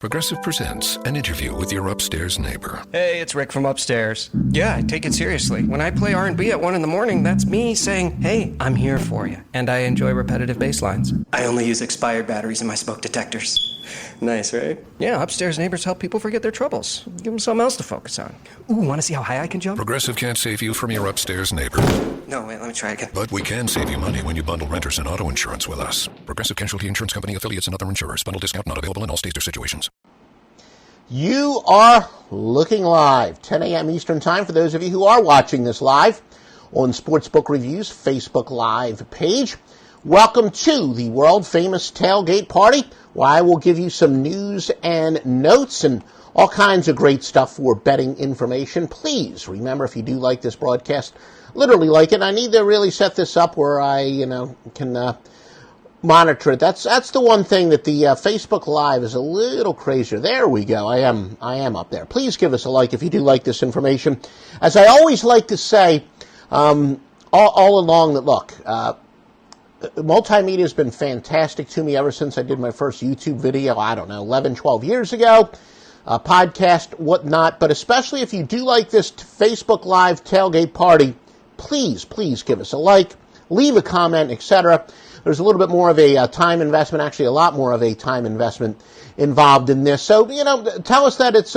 Progressive presents an interview with your upstairs neighbor. Hey, it's Rick from upstairs. Yeah, I take it seriously. When I play R&B at 1 in the morning, that's me saying, hey, I'm here for you. And I enjoy repetitive bass lines. I only use expired batteries in my smoke detectors. Nice, right? Yeah, upstairs neighbors help people forget their troubles. Give them something else to focus on. Ooh, want to see how high I can jump? Progressive can't save you from your upstairs neighbor. No, wait, let me try again. But we can save you money when you bundle renters and auto insurance with us. Progressive Casualty Insurance Company, affiliates, and other insurers. Bundle discount not available in all states or situations. You are looking live, 10 a.m. Eastern Time, for those of you who are watching this live on Sportsbook Review's Facebook Live page. Welcome to the world-famous tailgate party, where I will give you some news and notes and all kinds of great stuff for betting information. Please remember, if you do like this broadcast, literally like it, I need to really set this up where I, can monitor it. That's the one thing that the Facebook Live is a little crazier. There we go. I am up there. Please give us a like if you do like this information. As I always like to say, all along that, look, multimedia has been fantastic to me ever since I did my first YouTube video, 11, 12 years ago, podcast, whatnot, but especially if you do like this Facebook Live tailgate party, please give us a like, leave a comment, etc. There's a little bit more of a time investment, actually a lot more of a time investment involved in this. So, tell us that it's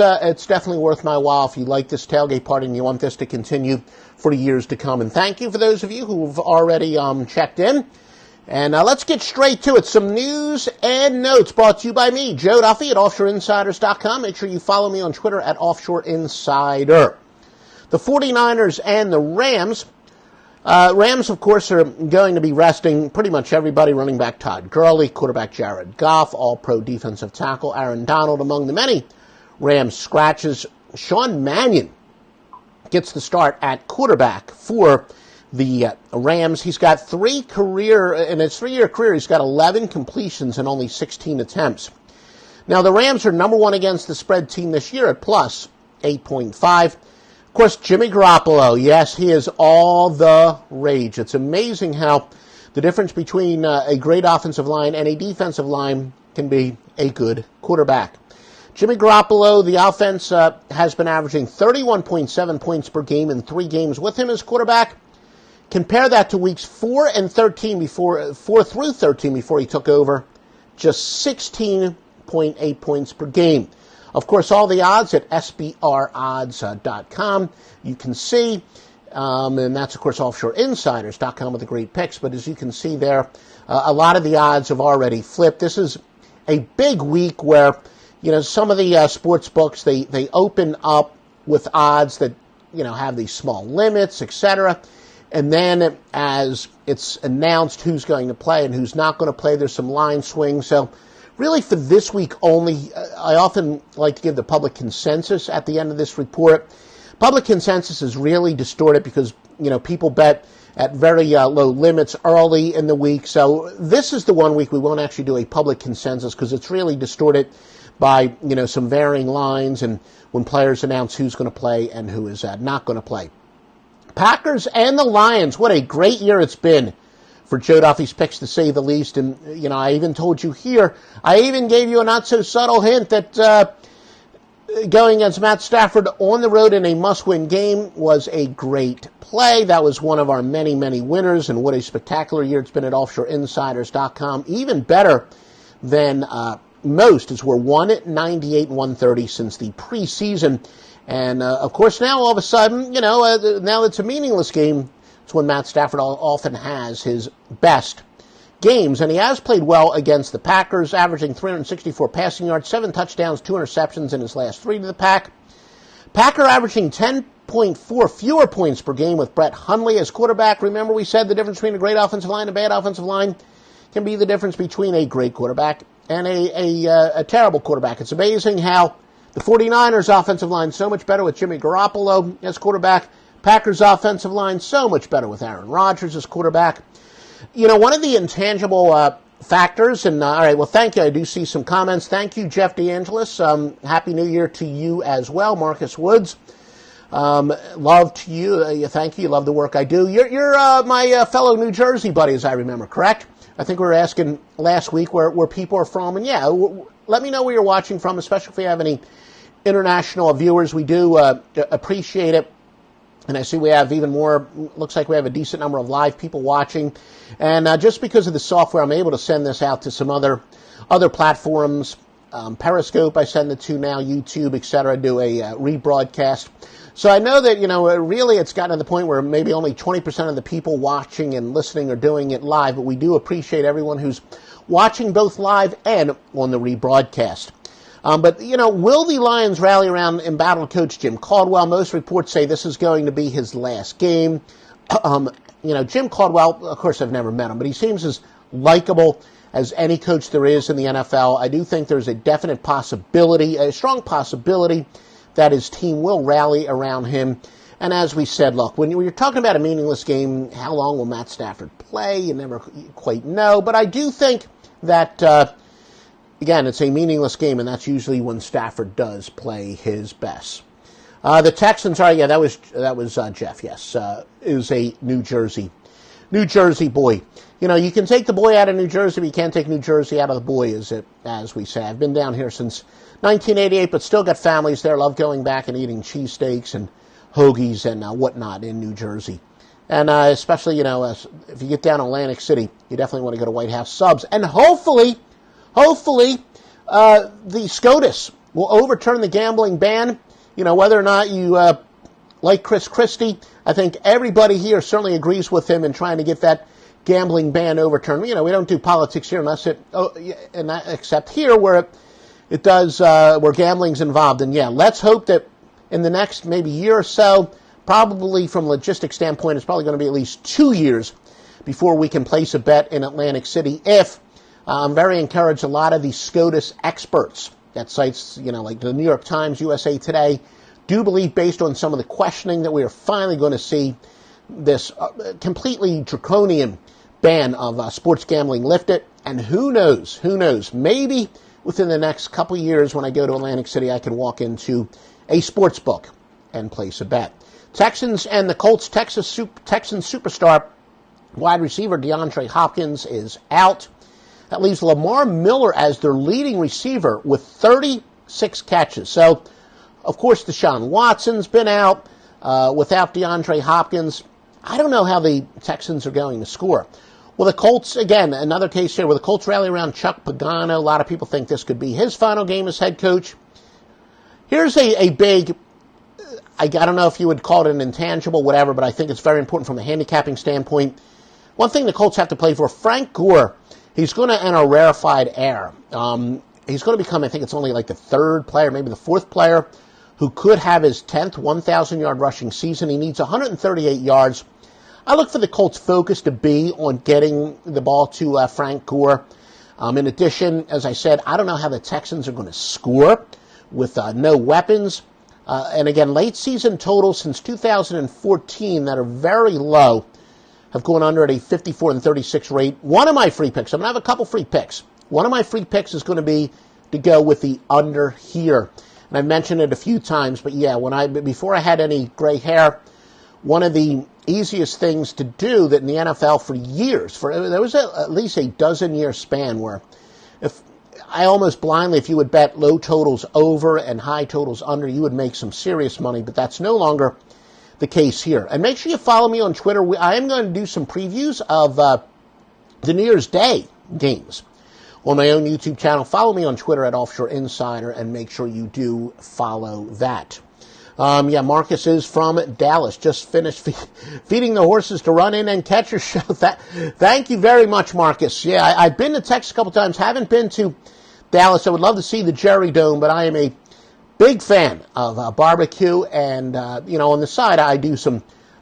definitely worth my while if you like this tailgate party and you want this to continue for the years to come. And thank you for those of you who've already checked in. And let's get straight to it. Some news and notes brought to you by me, Joe Duffy at OffshoreInsiders.com. Make sure you follow me on Twitter at OffshoreInsider. The 49ers and the Rams. Rams, of course, are going to be resting pretty much everybody. Running back Todd Gurley, quarterback Jared Goff, all-pro defensive tackle Aaron Donald among the many Rams scratches. Sean Mannion gets the start at quarterback for the Rams. He's got in his 3-year career, he's got 11 completions and only 16 attempts. Now, the Rams are number one against the spread team this year at plus 8.5. Of course, Jimmy Garoppolo, yes, he is all the rage. It's amazing how the difference between a great offensive line and a defensive line can be a good quarterback. Jimmy Garoppolo, the offense has been averaging 31.7 points per game in 3 games with him as quarterback. Compare that to weeks 4 through 13 before he took over, just 16.8 points per game. Of course, all the odds at SBRodds.com. You can see, and that's, of course, OffshoreInsiders.com with the great picks. But as you can see there, a lot of the odds have already flipped. This is a big week where, some of the sports books, they open up with odds that, have these small limits, etc. And then as it's announced who's going to play and who's not going to play, there's some line swings. So really, for this week only, I often like to give the public consensus at the end of this report. Public consensus is really distorted because, people bet at very low limits early in the week. So this is the one week we won't actually do a public consensus because it's really distorted by, some varying lines and when players announce who's going to play and who is not going to play. Packers and the Lions, what a great year it's been for Joe Duffy's picks, to say the least. And, I even told you here, I even gave you a not-so-subtle hint that going against Matt Stafford on the road in a must-win game was a great play. That was one of our many, many winners, and what a spectacular year it's been at OffshoreInsiders.com. Even better than most, as we're 198-130 since the preseason. And, of course, now all of a sudden, now it's a meaningless game. It's when Matt Stafford often has his best games. And he has played well against the Packers, averaging 364 passing yards, 7 touchdowns, 2 interceptions in his last 3 to the Pack. Packer averaging 10.4 fewer points per game with Brett Hundley as quarterback. Remember, we said the difference between a great offensive line and a bad offensive line can be the difference between a great quarterback and a terrible quarterback. It's amazing how the 49ers offensive line so much better with Jimmy Garoppolo as quarterback. Packers offensive line so much better with Aaron Rodgers as quarterback. One of the intangible factors, and all right, well, thank you. I do see some comments. Thank you, Jeff DeAngelis. Happy New Year to you as well, Marcus Woods. Love to you. Thank you. You love the work I do. You're my fellow New Jersey buddy, as I remember, correct? I think we were asking last week where people are from. And yeah, let me know where you're watching from, especially if you have any international viewers. We do appreciate it. And I see we have even more, looks like we have a decent number of live people watching. And just because of the software, I'm able to send this out to some other platforms. Periscope I send it to now, YouTube, etc., do a rebroadcast. So I know that, really it's gotten to the point where maybe only 20% of the people watching and listening are doing it live, but we do appreciate everyone who's watching both live and on the rebroadcast. But will the Lions rally around embattled coach Jim Caldwell? Most reports say this is going to be his last game. Jim Caldwell, of course, I've never met him, but he seems as likable as any coach there is in the NFL. I do think there's a definite possibility, a strong possibility, that his team will rally around him. And as we said, look, when you're talking about a meaningless game, how long will Matt Stafford play? You never quite know. But I do think that, again, it's a meaningless game, and that's usually when Stafford does play his best. The Texans are, that was Jeff, yes, is a New Jersey boy. You can take the boy out of New Jersey, but you can't take New Jersey out of the boy, as we say. I've been down here since 1988, but still got families there. Love going back and eating cheesesteaks and hoagies and whatnot in New Jersey. And especially, if you get down to Atlantic City, you definitely want to go to White House Subs. And hopefully, the SCOTUS will overturn the gambling ban. Whether or not you like Chris Christie, I think everybody here certainly agrees with him in trying to get that gambling ban overturned. We don't do politics here except here where it does, where gambling's involved. And yeah, let's hope that in the next maybe year or so, probably from a logistics standpoint, it's probably going to be at least 2 years before we can place a bet in Atlantic City. I'm very encouraged, a lot of the SCOTUS experts at sites, like the New York Times, USA Today, do believe, based on some of the questioning, that we are finally going to see this completely draconian ban of sports gambling lifted. And who knows, maybe within the next couple years when I go to Atlantic City, I can walk into a sports book and place a bet. Texans and the Colts. Texans superstar wide receiver DeAndre Hopkins is out. That leaves Lamar Miller as their leading receiver with 36 catches. So, of course, Deshaun Watson's been out. Without DeAndre Hopkins, I don't know how the Texans are going to score. Well, the Colts, again, another case here where the Colts rally around Chuck Pagano. A lot of people think this could be his final game as head coach. Here's a big, I don't know if you would call it an intangible, whatever, but I think it's very important from a handicapping standpoint. One thing the Colts have to play for, Frank Gore, he's going to enter a rarefied air. He's going to become, I think it's only like the third player, maybe the fourth player, who could have his 10th 1,000-yard rushing season. He needs 138 yards. I look for the Colts' focus to be on getting the ball to Frank Gore. In addition, as I said, I don't know how the Texans are going to score with no weapons. And again, late season totals since 2014 that are very low have gone under at a 54-36 rate. One of my free picks, I'm going to have a couple free picks. One of my free picks is going to be to go with the under here. And I've mentioned it a few times, but yeah, before I had any gray hair, one of the easiest things to do that in the NFL for years, there was at least a dozen-year span where if you would bet low totals over and high totals under, you would make some serious money, but that's no longer the case here. And make sure you follow me on Twitter. I am going to do some previews of the New Year's Day games on my own YouTube channel. Follow me on Twitter at Offshore Insider, and make sure you do follow that. Marcus is from Dallas. Just finished feeding the horses to run in and catch your show. Thank you very much, Marcus. Yeah, I've been to Texas a couple times. Haven't been to Dallas. I would love to see the Jerry Dome, but I am a big fan of barbecue. And, on the side, I do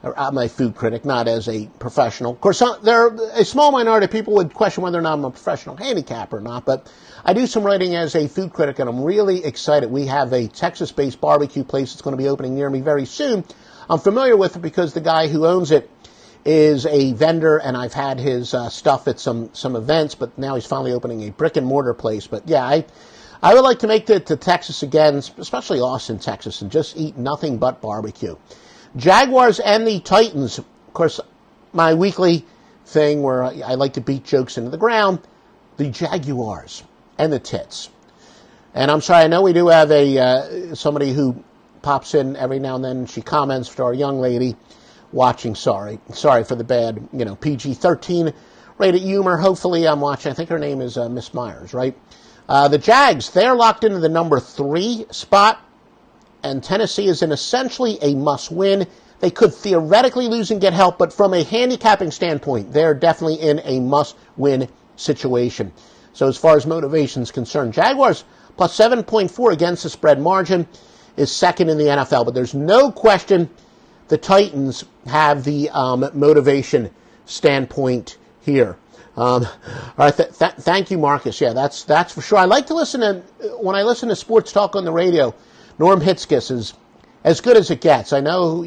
I'm a food critic, not as a professional. Of course, there are a small minority of people would question whether or not I'm a professional handicapper or not, but I do some writing as a food critic, and I'm really excited. We have a Texas-based barbecue place that's going to be opening near me very soon. I'm familiar with it because the guy who owns it is a vendor, and I've had his stuff at some events, but now he's finally opening a brick-and-mortar place. But, yeah, I would like to make it to Texas again, especially Austin, Texas, and just eat nothing but barbecue. Jaguars and the Titans. Of course, my weekly thing where I like to beat jokes into the ground, the Jaguars and the Tits. And I'm sorry, I know we do have somebody who pops in every now and then. She comments for our young lady watching. Sorry for the bad, PG-13 rated humor. Hopefully I'm watching. I think her name is Miss Myers, right? The Jags, they're locked into the number 3 spot, and Tennessee is in essentially a must-win. They could theoretically lose and get help, but from a handicapping standpoint, they're definitely in a must-win situation. So as far as motivation is concerned, Jaguars plus 7.4 against the spread margin is second in the NFL, but there's no question the Titans have the motivation standpoint here. All right, thank you, Marcus. Yeah, that's for sure. I like to when I listen to sports talk on the radio, Norm Hitzkiss is as good as it gets. I know,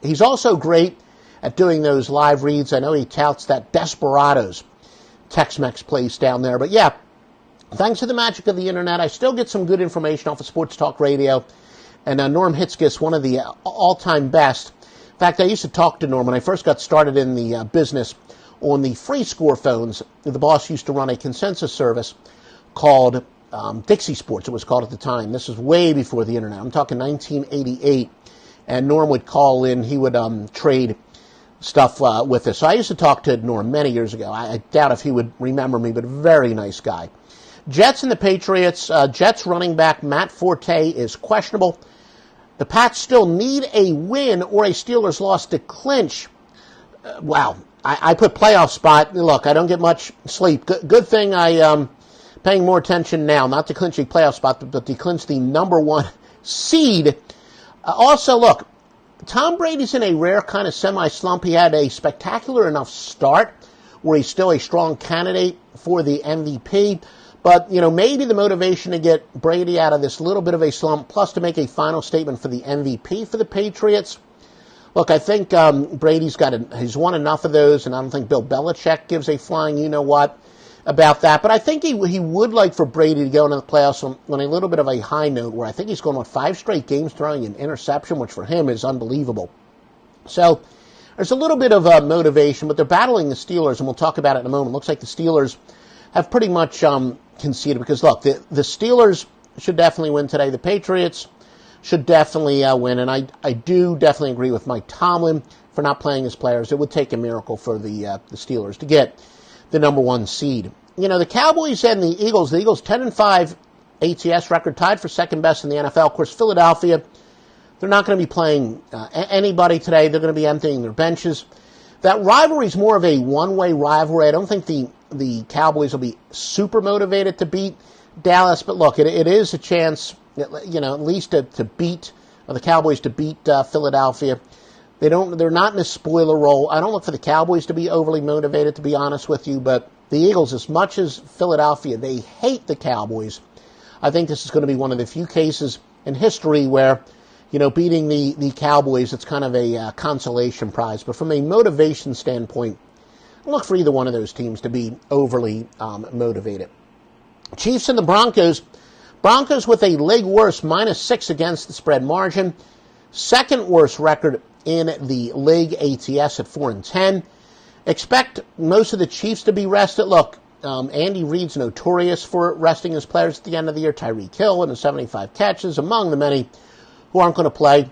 he's also great at doing those live reads. I know he touts that Desperados Tex-Mex place down there. But yeah, thanks to the magic of the internet, I still get some good information off of sports talk radio. And Norm Hitzkiss, one of the all-time best. In fact, I used to talk to Norm when I first got started in the business on the free score phones. The boss used to run a consensus service called Dixie Sports, it was called at the time. This is way before the internet. I'm talking 1988. And Norm would call in. He would trade stuff with us. So I used to talk to Norm many years ago. I doubt if he would remember me, but a very nice guy. Jets and the Patriots. Jets running back Matt Forte is questionable. The Pats still need a win or a Steelers loss to clinch. Wow. I put playoff spot. Look, I don't get much sleep. Good thing I paying more attention now, not to clinch a playoff spot, but to clinch the number 1 seed. Also, look, Tom Brady's in a rare kind of semi-slump. He had a spectacular enough start where he's still a strong candidate for the MVP. But, maybe the motivation to get Brady out of this little bit of a slump, plus to make a final statement for the MVP for the Patriots. Look, I think Brady's he's won enough of those, and I don't think Bill Belichick gives a flying you-know-what about that. But I think he would like for Brady to go into the playoffs on a little bit of a high note, where I think he's going on 5 straight games throwing an interception, which for him is unbelievable. So there's a little bit of motivation, but they're battling the Steelers, and we'll talk about it in a moment. Looks like the Steelers have pretty much conceded, because, look, the Steelers should definitely win today. The Patriots should definitely win, and I do definitely agree with Mike Tomlin for not playing his players. It would take a miracle for the Steelers to get the number 1 seed. The Cowboys and the Eagles 10-5 ATS record, tied for second best in the NFL. Of course, Philadelphia, they're not going to be playing anybody today. They're going to be emptying their benches. That rivalry is more of a one-way rivalry. I don't think the Cowboys will be super motivated to beat Dallas, but look, it is a chance, at least to beat, or the Cowboys to beat Philadelphia. They're not in a spoiler role. I don't look for the Cowboys to be overly motivated, to be honest with you, but the Eagles, as much as Philadelphia, they hate the Cowboys. I think this is going to be one of the few cases in history where, beating the Cowboys, it's kind of a consolation prize. But from a motivation standpoint, I look for either one of those teams to be overly motivated. Chiefs and the Broncos. Broncos with a league worst -6 against the spread margin. Second worst record in the league ATS at 4-10. Expect most of the Chiefs to be rested. Look, Andy Reid's notorious for resting his players at the end of the year. Tyreek Hill and the 75 catches, among the many who aren't going to play.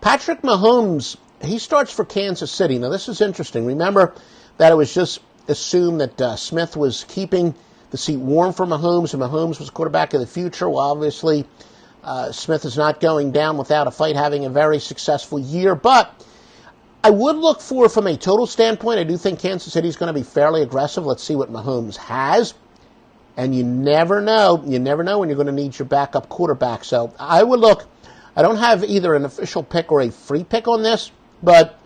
Patrick Mahomes, he starts for Kansas City. Now, this is interesting. Remember that it was just assumed that Smith was keeping the seat warm for Mahomes, and Mahomes was quarterback of the future. Well, obviously, Smith is not going down without a fight, having a very successful year. But I would look for, from a total standpoint, I do think Kansas City is going to be fairly aggressive. Let's see what Mahomes has. And you never know. You never know when you're going to need your backup quarterback. So I would look. I don't have either an official pick or a free pick on this, but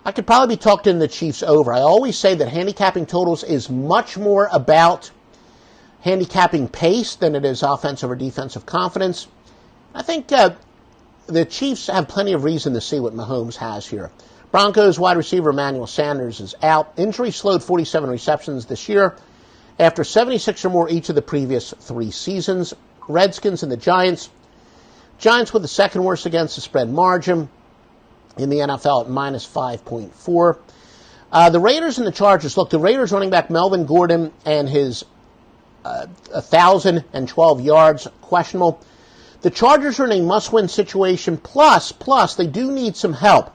I could probably be talked into the Chiefs over. I always say that handicapping totals is much more about handicapping pace than it is offensive or defensive confidence. I think the Chiefs have plenty of reason to see what Mahomes has here. Broncos wide receiver Emmanuel Sanders is out. Injury slowed 47 receptions this year after 76 or more each of the previous 3 seasons. Redskins and the Giants. Giants with the second worst against the spread margin in the NFL at -5.4. The Raiders and the Chargers. Look, the Raiders running back Melvin Gordon and his 1,012 yards, questionable. The Chargers are in a must-win situation, plus they do need some help.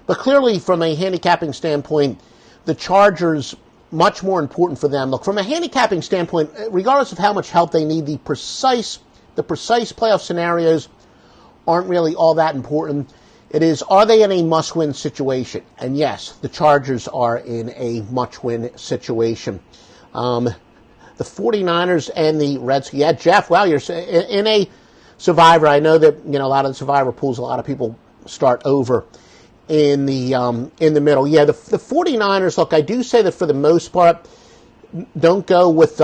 But clearly, from a handicapping standpoint, the Chargers, much more important for them. Look, from a handicapping standpoint, regardless of how much help they need, the precise playoff scenarios aren't really all that important. It is, are they in a must-win situation? And yes, the Chargers are in a must-win situation. The 49ers and the Redskins. Yeah, Jeff, wow, you're in a Survivor. I know that, a lot of the Survivor pools, a lot of people start over in the middle. Yeah, the 49ers, look, I do say that for the most part, don't go with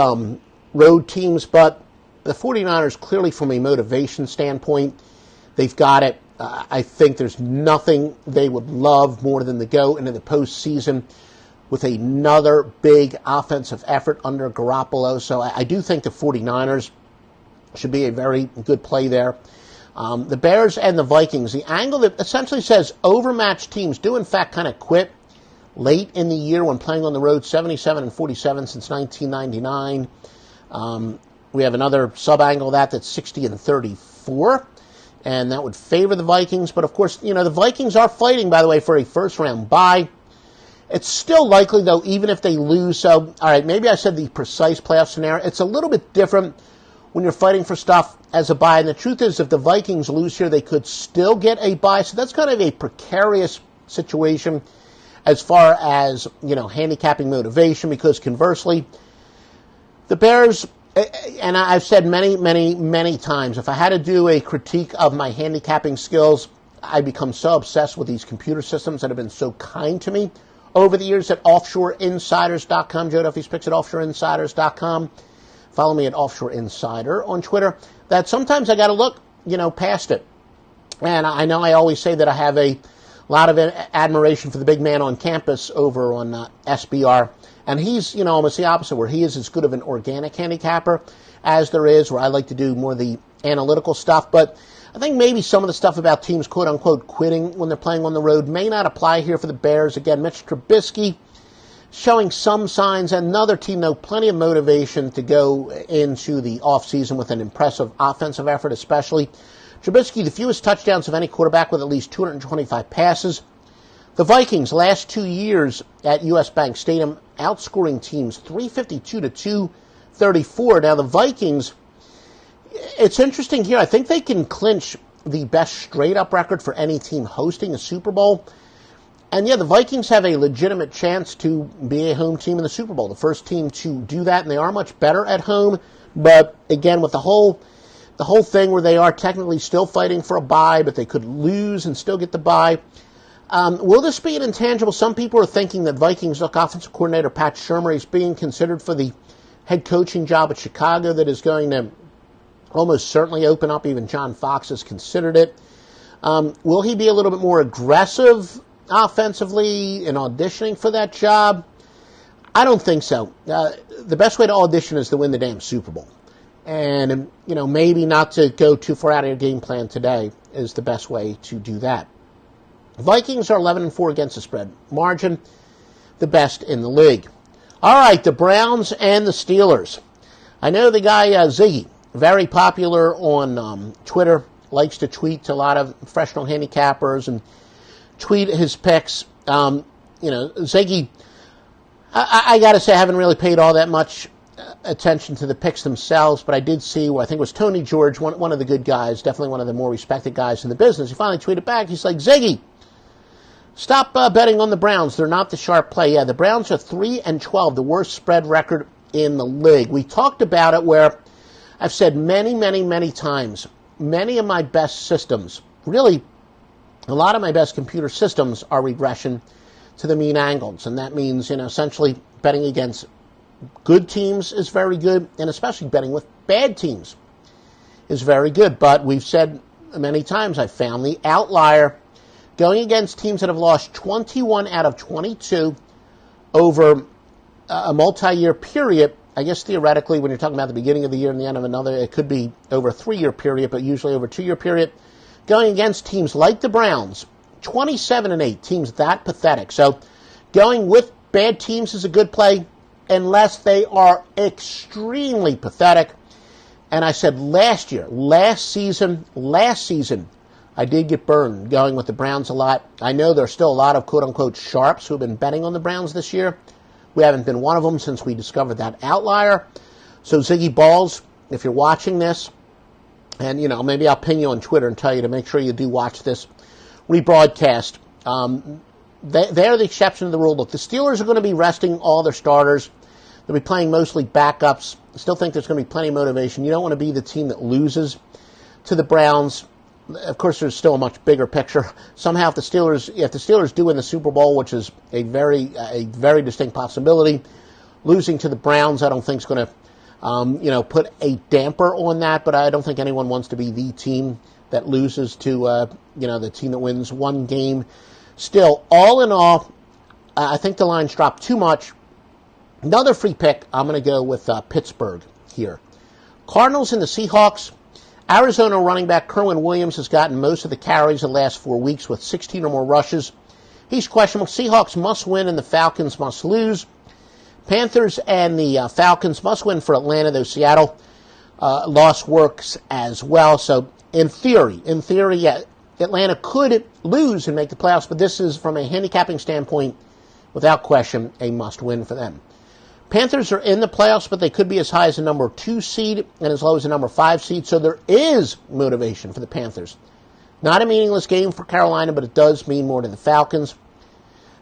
road teams, but the 49ers, clearly from a motivation standpoint, they've got it. I think there's nothing they would love more than to go into the postseason with another big offensive effort under Garoppolo. So I do think the 49ers should be a very good play there. The Bears and the Vikings, the angle that essentially says overmatched teams do in fact kind of quit late in the year when playing on the road, 77-47 since 1999. We have another sub-angle that's 60-34. And that would favor the Vikings. But, of course, the Vikings are fighting, by the way, for a first-round bye. It's still likely, though, even if they lose. So, all right, maybe I said the precise playoff scenario. It's a little bit different when you're fighting for stuff as a bye. And the truth is, if the Vikings lose here, they could still get a bye. So that's kind of a precarious situation as far as, handicapping motivation. Because, conversely, the Bears... And I've said many, many, many times, if I had to do a critique of my handicapping skills, I become so obsessed with these computer systems that have been so kind to me over the years at offshoreinsiders.com. Joe Duffy's Picks at offshoreinsiders.com. Follow me at Offshore Insider on Twitter. That sometimes I got to look, past it. And I know I always say that I have a lot of admiration for the big man on campus over on SBR. And he's, almost the opposite, where he is as good of an organic handicapper as there is, where I like to do more of the analytical stuff. But I think maybe some of the stuff about teams, quote-unquote, quitting when they're playing on the road may not apply here for the Bears. Again, Mitch Trubisky showing some signs. Another team, though, plenty of motivation to go into the offseason with an impressive offensive effort, especially. Trubisky, the fewest touchdowns of any quarterback with at least 225 passes. The Vikings, last 2 years at U.S. Bank Stadium, outscoring teams 352 to 234. Now, the Vikings, it's interesting here. I think they can clinch the best straight-up record for any team hosting a Super Bowl. And, yeah, the Vikings have a legitimate chance to be a home team in the Super Bowl, the first team to do that, and they are much better at home. But, again, with the whole thing where they are technically still fighting for a bye, but they could lose and still get the bye. Will this be an intangible? Some people are thinking that Vikings offensive coordinator Pat Shurmur is being considered for the head coaching job at Chicago that is going to almost certainly open up. Even John Fox has considered it. Will he be a little bit more aggressive offensively in auditioning for that job? I don't think so. The best way to audition is to win the damn Super Bowl. And, maybe not to go too far out of your game plan today is the best way to do that. Vikings are 11-4 against the spread margin, the best in the league. All right, the Browns and the Steelers. I know the guy Ziggy, very popular on Twitter, likes to tweet to a lot of professional handicappers and tweet his picks. Ziggy, I got to say I haven't really paid all that much attention to the picks themselves, but I did see, I think it was Tony George, one of the good guys, definitely one of the more respected guys in the business. He finally tweeted back. He's like, Ziggy, stop betting on the Browns. They're not the sharp play. Yeah, the Browns are 3-12, the worst spread record in the league. We talked about it where I've said many, many, many times, many of my best systems, really a lot of my best computer systems are regression to the mean angles. And that means, essentially betting against good teams is very good, and especially betting with bad teams is very good. But we've said many times, I've found the outlier going against teams that have lost 21 out of 22 over a multi-year period. I guess theoretically, when you're talking about the beginning of the year and the end of another, it could be over a 3-year period, but usually over a 2-year period. Going against teams like the Browns, 27-8, teams that pathetic. So Going with bad teams is a good play unless they are extremely pathetic. And I said last season, I did get burned going with the Browns a lot. I know there's still a lot of quote-unquote sharps who have been betting on the Browns this year. We haven't been one of them since we discovered that outlier. So Ziggy Balls, if you're watching this, and, maybe I'll ping you on Twitter and tell you to make sure you do watch this rebroadcast. They're the exception to the rule. Look, the Steelers are going to be resting all their starters. They'll be playing mostly backups. I still think there's going to be plenty of motivation. You don't want to be the team that loses to the Browns. Of course, there's still a much bigger picture. Somehow, if the Steelers do win the Super Bowl, which is a very distinct possibility, losing to the Browns, I don't think is going to, put a damper on that. But I don't think anyone wants to be the team that loses to, the team that wins one game. Still, all in all, I think the line's dropped too much. Another free pick, I'm going to go with Pittsburgh here. Cardinals and the Seahawks. Arizona running back Kerwin Williams has gotten most of the carries the last 4 weeks with 16 or more rushes. He's questionable. Seahawks must win and the Falcons must lose. Panthers and the Falcons must win for Atlanta, though Seattle loss works as well. So in theory, yeah, Atlanta could lose and make the playoffs, but this is, from a handicapping standpoint, without question, a must-win for them. Panthers are in the playoffs, but they could be as high as a number 2 seed and as low as a number 5 seed, so there is motivation for the Panthers. Not a meaningless game for Carolina, but it does mean more to the Falcons.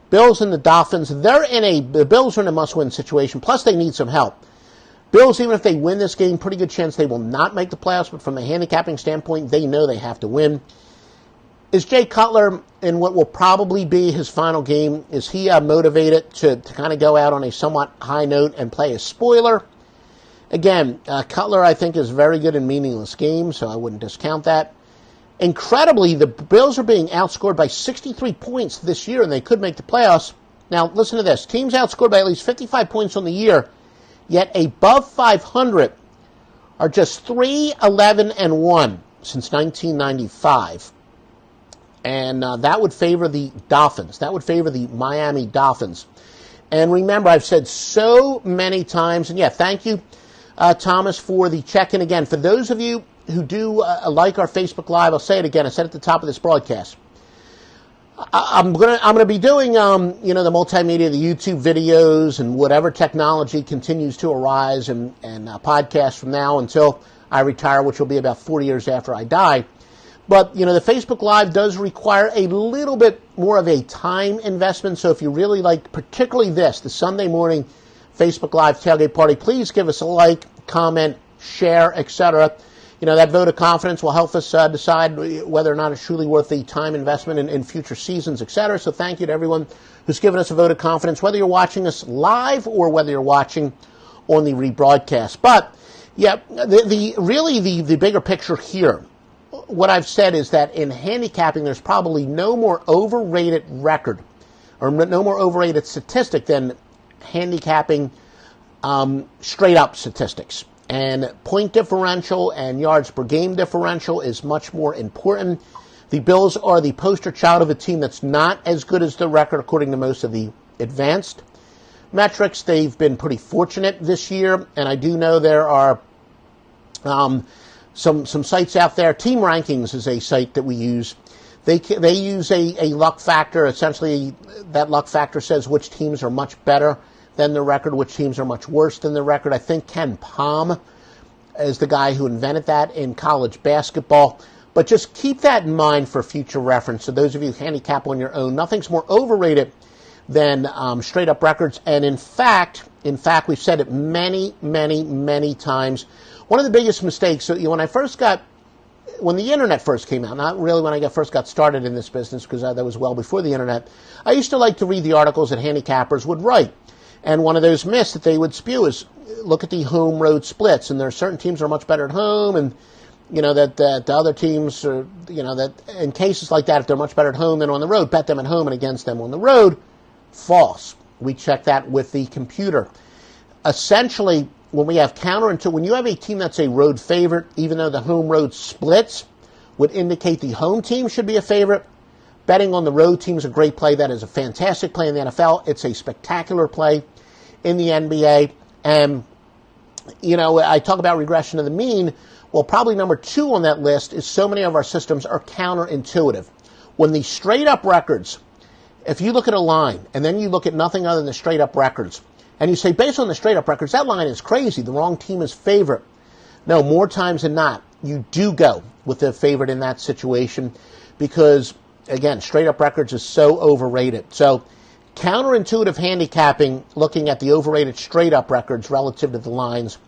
Bills and the Dolphins, the Bills are in a must-win situation, plus they need some help. Bills, even if they win this game, pretty good chance they will not make the playoffs, but from a handicapping standpoint, they know they have to win. Is Jay Cutler, in what will probably be his final game, is he motivated to kind of go out on a somewhat high note and play a spoiler? Again, Cutler, I think, is very good in meaningless games, so I wouldn't discount that. Incredibly, the Bills are being outscored by 63 points this year, and they could make the playoffs. Now, listen to this. Teams outscored by at least 55 points on the year, yet above 500 are just 3-11-1 since 1995. And that would favor the Dolphins. That would favor the Miami Dolphins. And remember, I've said so many times, and yeah, thank you, Thomas, for the check-in again. For those of you who do like our Facebook Live, I'll say it again. I said at the top of this broadcast. I'm gonna be doing the multimedia, the YouTube videos, and whatever technology continues to arise, and podcasts from now until I retire, which will be about 40 years after I die. But, the Facebook Live does require a little bit more of a time investment. So if you really like, particularly the Sunday morning Facebook Live tailgate party, please give us a like, comment, share, etc. That vote of confidence will help us decide whether or not it's truly worth the time investment in future seasons, etc. So thank you to everyone who's given us a vote of confidence, whether you're watching us live or whether you're watching on the rebroadcast. But, yeah, the bigger picture here, what I've said is that in handicapping, there's probably no more overrated record or no more overrated statistic than handicapping straight-up statistics. And point differential and yards per game differential is much more important. The Bills are the poster child of a team that's not as good as the record, according to most of the advanced metrics. They've been pretty fortunate this year, and I do know there are some sites out there. Team Rankings is a site that we use. They use a luck factor. Essentially, that luck factor says which teams are much better than the record, which teams are much worse than the record. I think Ken Palm is the guy who invented that in college basketball. But just keep that in mind for future reference. So those of you who handicap on your own, nothing's more overrated than straight-up records. And in fact, we've said it many, many, many times. One of the biggest mistakes, so when the internet first came out, not really when I first got started in this business, because that was well before the internet, I used to like to read the articles that handicappers would write. And one of those myths that they would spew is, look at the home-road splits, and there are certain teams that are much better at home, and that the other teams are, that in cases like that, if they're much better at home than on the road, bet them at home and against them on the road. False. We check that with the computer. Essentially, when we have when you have a team that's a road favorite, even though the home-road splits would indicate the home team should be a favorite, Betting on the road team is a great play. That is a fantastic play in the NFL. It's a spectacular play in the NBA. And, I talk about regression to the mean. Well, probably number 2 on that list is so many of our systems are counterintuitive. When the straight-up records, if you look at a line and then you look at nothing other than the straight-up records, and you say, based on the straight-up records, that line is crazy. The wrong team is favorite. No, more times than not, you do go with the favorite in that situation because, again, straight-up records is so overrated. So counterintuitive handicapping, looking at the overrated straight-up records relative to the lines,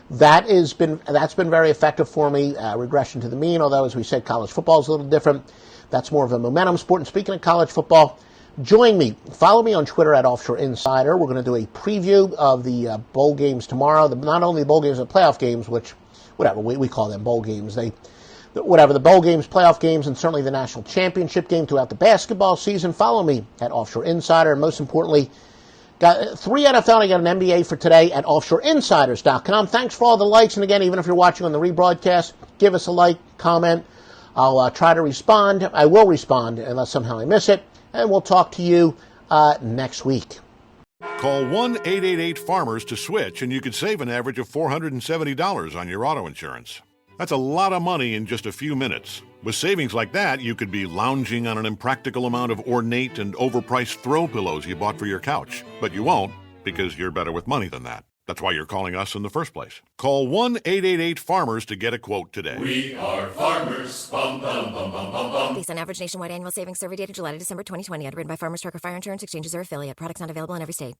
that's been very effective for me. Regression to the mean, although, as we said, college football is a little different. That's more of a momentum sport. And speaking of college football, join me. Follow me on Twitter at Offshore Insider. We're going to do a preview of the bowl games tomorrow. Not only the bowl games, but playoff games, which, whatever, we call them bowl games. The bowl games, playoff games, and certainly the national championship game throughout the basketball season. Follow me at Offshore Insider. And most importantly, got 3 NFL, I got an NBA for today at offshoreinsiders.com. Thanks for all the likes. And again, even if you're watching on the rebroadcast, give us a like, comment. I'll try to respond. I will respond unless somehow I miss it. And we'll talk to you next week. Call 1-888-FARMERS to switch, and you could save an average of $470 on your auto insurance. That's a lot of money in just a few minutes. With savings like that, you could be lounging on an impractical amount of ornate and overpriced throw pillows you bought for your couch. But you won't, because you're better with money than that. That's why you're calling us in the first place. Call 1-888-FARMERS to get a quote today. We are farmers. Bum, bum, bum, bum, bum, bum. Based on average nationwide annual savings survey data July to December 2020. Underwritten by Farmers Trucker Fire Insurance Exchanges or affiliate. Products not available in every state.